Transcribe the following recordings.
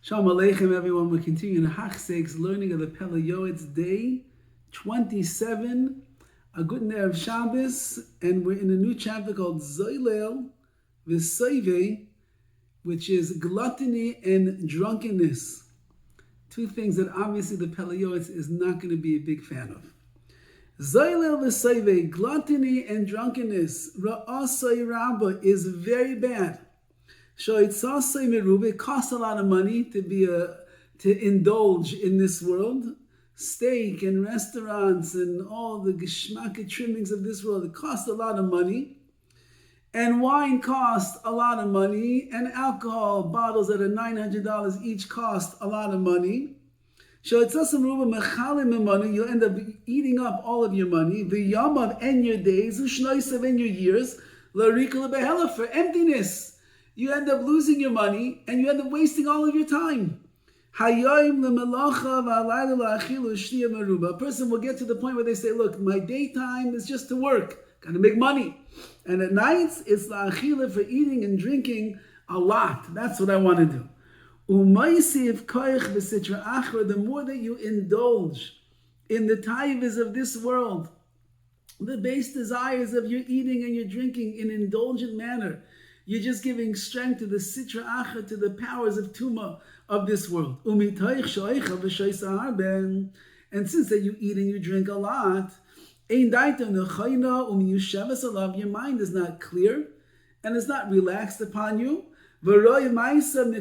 Shalom Aleichem, everyone. We're continuing Hachsek's learning of the Pele Yoetz day 27, a good Erev Shabbos, and we're in a new chapter called Zoylel V'Soivei, which is gluttony and drunkenness. Two things that obviously the Pele Yoetz is not going to be a big fan of. Zoylel V'Soivei, gluttony and drunkenness, Ra'asai Rabba, is very bad. It costs a lot of money to indulge in this world. Steak and restaurants and all the geschmacke trimmings of this world, it costs a lot of money. And wine costs a lot of money. And alcohol bottles that are $900 each cost a lot of money. You'll end up eating up all of your money. The yamav and your days, ushnoisav and your years, for emptiness. You end up losing your money and you end up wasting all of your time. A person will get to the point where they say, look, my daytime is just to work, got to make money. And at nights, it's la'achila for eating and drinking a lot. That's what I want to do. The more that you indulge in the taivas of this world, the base desires of your eating and your drinking in an indulgent manner, you're just giving strength to the sitra acha, to the powers of tuma of this world. And since that you eat and you drink a lot, your mind is not clear and is not relaxed upon you. Most of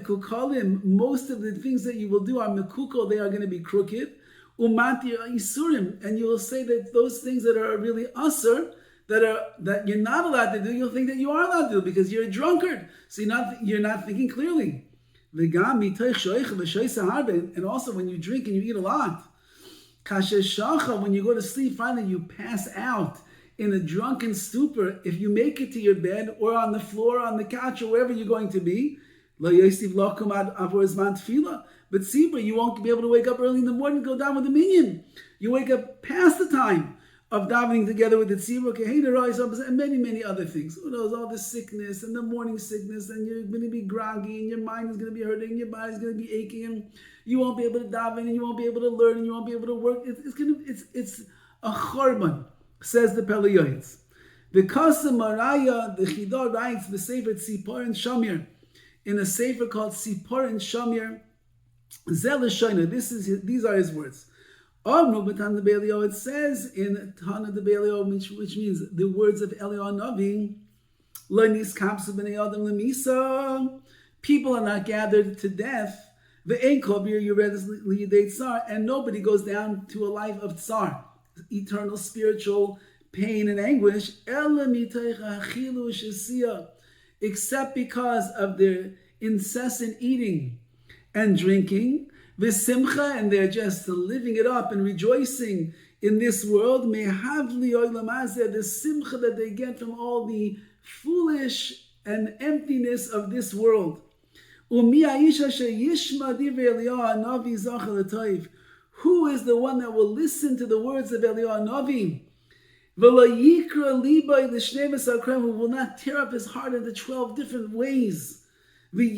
the things that you will do are mekukal, they are going to be crooked. And you will say that those things that are really asur, that you're not allowed to do, you'll think that you are allowed to do because you're a drunkard. So you're not thinking clearly. And also when you drink and you eat a lot, when you go to sleep, finally you pass out in a drunken stupor. If you make it to your bed or on the floor, on the couch, or wherever you're going to be, but Sibra, you won't be able to wake up early in the morning and go down with the minyan. You wake up past the time of davening together with the tzibur, and many, many other things. Who knows, all the sickness and the morning sickness, and you're going to be groggy, and your mind is going to be hurting, and your body's going to be aching, and you won't be able to daven, and you won't be able to learn, and you won't be able to work. It's a chorban, says the Pele Yoetz. The Kasam Maraya, the Chida writes the sefer Tzipor and Shamir, in a sefer called Tzipor and Shamir. These are his words. It says in Tana de Belio, which means the words of Eliyahu Navi, people are not gathered to death, and nobody goes down to a life of tsar, eternal spiritual pain and anguish, except because of their incessant eating and drinking, v'simcha, and they're just living it up and rejoicing in this world. Mehavli oilamazeh, the simcha that they get from all the foolish and emptiness of this world. Who is the one that will listen to the words of Eliyahu Navi? Who will not tear up his heart into 12 different ways. And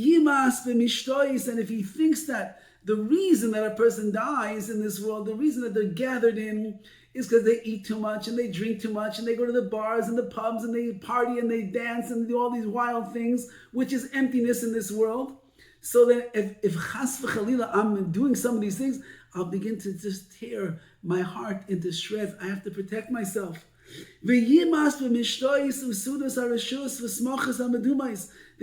if he thinks that the reason that a person dies in this world, the reason that they're gathered in, is because they eat too much and they drink too much and they go to the bars and the pubs and they party and they dance and do all these wild things, which is emptiness in this world. So that if chas v'chalila I'm doing some of these things, I'll begin to just tear my heart into shreds. I have to protect myself. They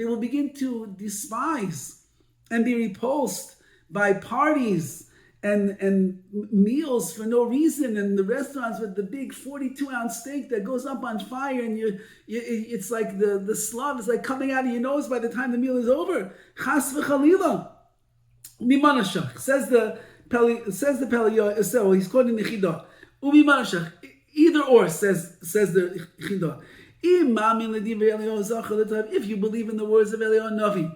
will begin to despise and be repulsed by parties and meals for no reason, and the restaurants with the big 42-ounce steak that goes up on fire, and it's like the slav is like coming out of your nose by the time the meal is over. Chas v'chalila, mimanashach, says the Pele Yoetz. So he's quoting the Chida. Umimanashach, either or, says the Chida. If you believe in the words of Eliyahu Navi,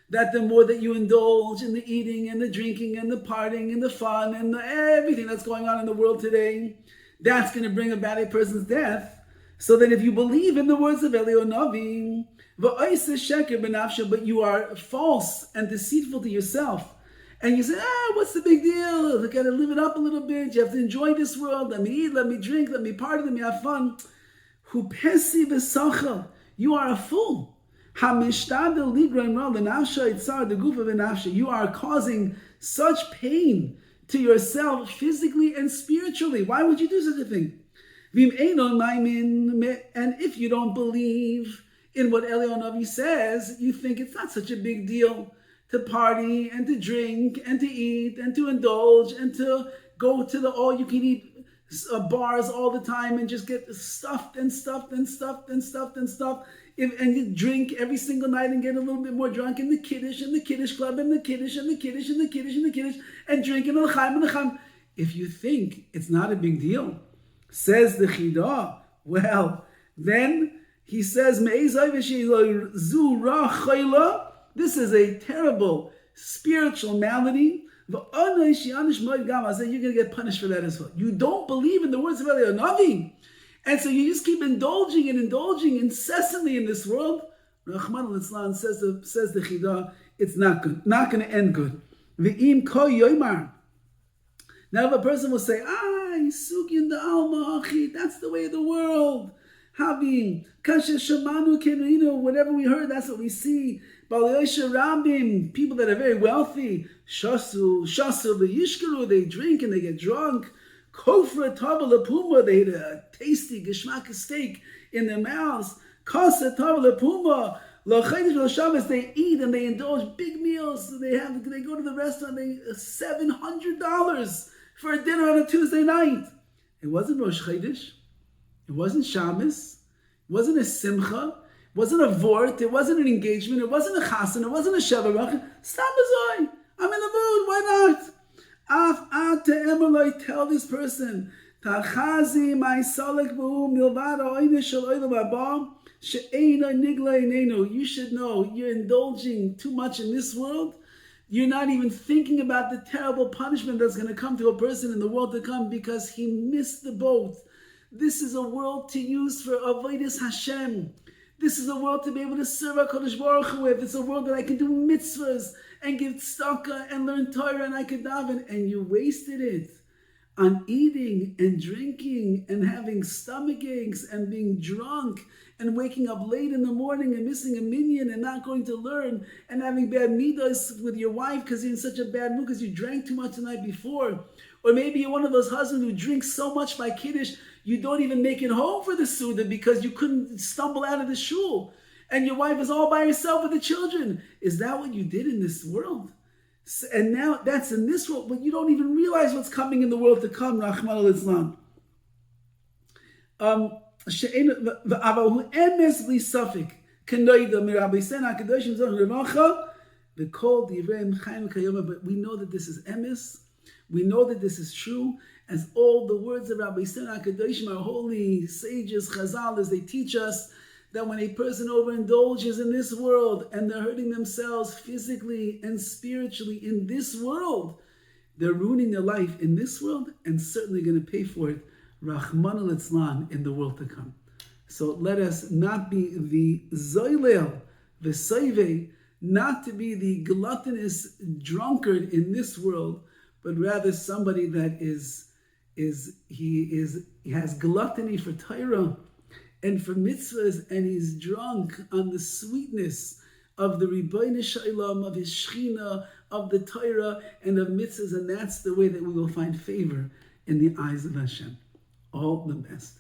that the more that you indulge in the eating and the drinking and the partying and the fun and everything that's going on in the world today, that's going to bring about a person's death. So that if you believe in the words of Eliyahu Navi, but you are false and deceitful to yourself, And you say, what's the big deal? I gotta live it up a little bit. You have to enjoy this world. Let me eat, let me drink, let me party, let me have fun. Hupesi v'sachal. You are a fool. You are causing such pain to yourself physically and spiritually. Why would you do such a thing? And if you don't believe in what Eliyahu Navi says, you think it's not such a big deal to party and to drink and to eat and to indulge and to go to the all-you-can-eat bars all the time and just get stuffed and stuffed and stuffed and stuffed and stuffed. And you drink every single night and get a little bit more drunk in the Kiddush and the Kiddush club and the Kiddush and the Kiddush and the Kiddush and the Kiddush and drinking the L'chaim and the L'chaim. If you think it's not a big deal, says the Chidah, well, then he says, this is a terrible spiritual malady. You're going to get punished for that as well. You don't believe in the words of Eliyahu Navi. And so you just keep indulging and indulging incessantly in this world. Rahman al-Islam says the Chidah, it's not good, not going to end good. Now if a person will say, Yisugin the Alma, that's the way of the world. Having Kasha Shamanu Kenino, whatever we heard, that's what we see. Baliyosha Rabim, people that are very wealthy, Shasu, Yishkaru, they drink and they get drunk. Kofra Tavala Puma, they eat a tasty Geshmaka steak in their mouths. Kasa Tavala Puma, Lachaydish Shabbos, they eat and they indulge big meals. They go to the restaurant, they $700 for a dinner on a Tuesday night. It wasn't Rosh Chodesh. It wasn't Shabbos. It wasn't a Simcha. It wasn't a Vort. It wasn't an engagement. It wasn't a Chasen. It wasn't a Shabbat. Stamazoi. I'm in the mood. Why not? Tell this person. Tachazi my salek b'hu milvad ha'oine shel olam haba she'eina nigla einenu. You should know you're indulging too much in this world. You're not even thinking about the terrible punishment that's going to come to a person in the world to come because he missed the boat. This is a world to use for avodas Hashem. This is a world to be able to serve HaKadosh Baruch Hu with. It's a world that I can do mitzvahs and give tzedakah and learn Torah and I can daven. And you wasted it on eating and drinking and having stomach aches and being drunk and waking up late in the morning and missing a minyan and not going to learn and having bad midos with your wife because you're in such a bad mood because you drank too much the night before. Or maybe you're one of those husbands who drinks so much by Kiddush, you don't even make it home for the Suda because you couldn't stumble out of the shul. And your wife is all by herself with the children. Is that what you did in this world? And now that's in this world, but you don't even realize what's coming in the world to come, Rahman al-Islam. But we know that this is emes. We know that this is true, as all the words of Rabbi Sena HaKadoshim, our holy sages, Chazal, as they teach us, that when a person overindulges in this world and they're hurting themselves physically and spiritually in this world, they're ruining their life in this world and certainly going to pay for it, Rahman al-Islam, in the world to come. So let us not be the Zoylel, the Soive, not to be the gluttonous drunkard in this world, but rather somebody that he has gluttony for Torah and for mitzvahs, and he's drunk on the sweetness of the Ribbono Shel Olam, of his Shechina, of the Torah, and of mitzvahs, and that's the way that we will find favor in the eyes of Hashem. All the best.